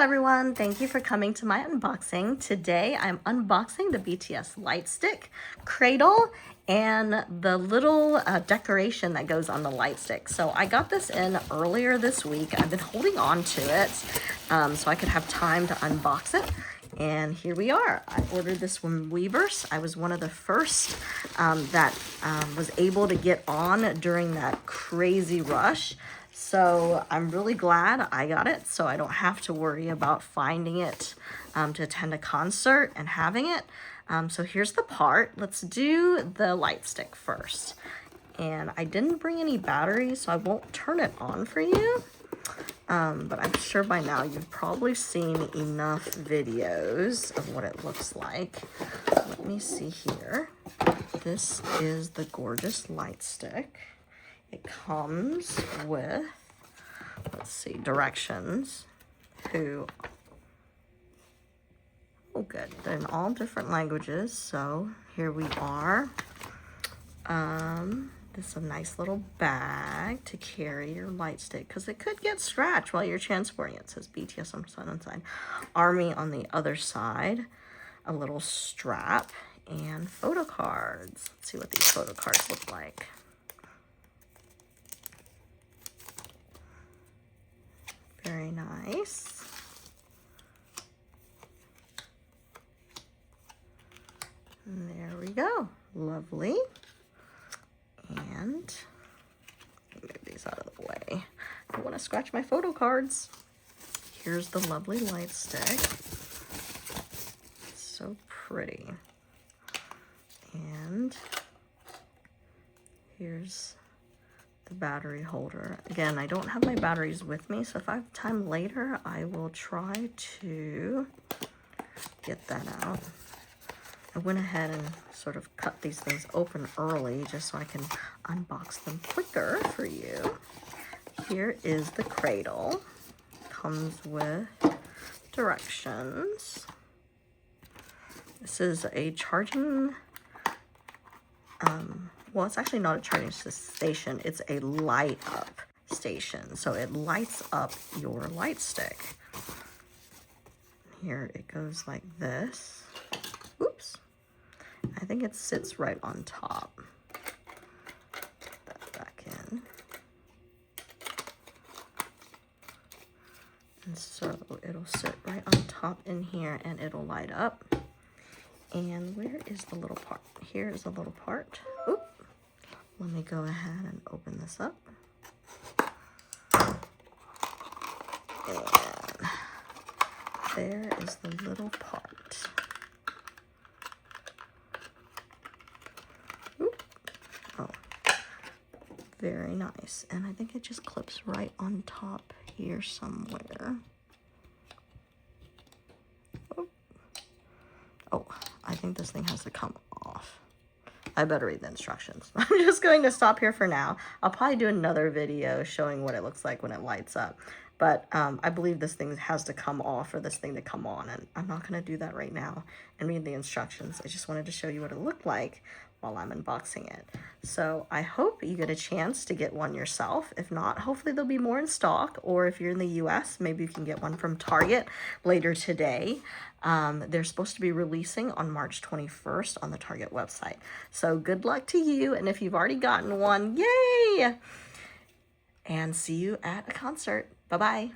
everyone, thank you for coming to my unboxing. Today I'm unboxing the BTS light stick, Cradle, and the little decoration that goes on the light stick. So I got this in earlier this week. I've been holding on to it so I could have time to unbox it. And here we are. I ordered this from Weavers. I was one of the first that was able to get on during that crazy rush. So I'm really glad I got it so I don't have to worry about finding it to attend a concert and having it. So here's the part. Let's do the light stick first. And I didn't bring any batteries, so I won't turn it on for you. But I'm sure by now you've probably seen enough videos of what it looks like. Let me see here. This is the gorgeous light stick. It comes with, let's see, directions. Oh good, they're in all different languages. So here we are. This is a nice little bag to carry your light stick because it could get scratched while you're transporting it. It says BTS on one side, Army on the other side. A little strap and photo cards. Let's see what these photo cards look like. Very nice. And there we go. Lovely. And move these out of the way. I don't want to scratch my photo cards. Here's the lovely light stick. So pretty. And here's the battery holder. Again, I don't have my batteries with me, so if I have time later, I will try to get that out. I went ahead and sort of cut these things open early just so I can unbox them quicker for you. Here is the Cradle. Comes with directions. This is a charging, well, it's actually not a charging station. It's a light up station. So it lights up your light stick. Here it goes like this. Oops. I think it sits right on top. Put that back in. And so it'll sit right on top in here and it'll light up. And where is the little part? Here is the little part. Oop. Let me go ahead and open this up. And there is the little part. Very nice. And I think it just clips right on top here somewhere. Oh, I think this thing has to come off. I better read the instructions. I'm just going to stop here for now. I'll probably do another video showing what it looks like when it lights up. But I believe this thing has to come off for this thing to come on. And I'm not going to do that right now and read the instructions. I just wanted to show you what it looked like while I'm unboxing it. So I hope you get a chance to get one yourself. If not, hopefully there'll be more in stock. Or if you're in the US, maybe you can get one from Target later today. They're supposed to be releasing on March 21st on the Target website. So good luck to you. And if you've already gotten one, yay! And see you at a concert. Bye-bye.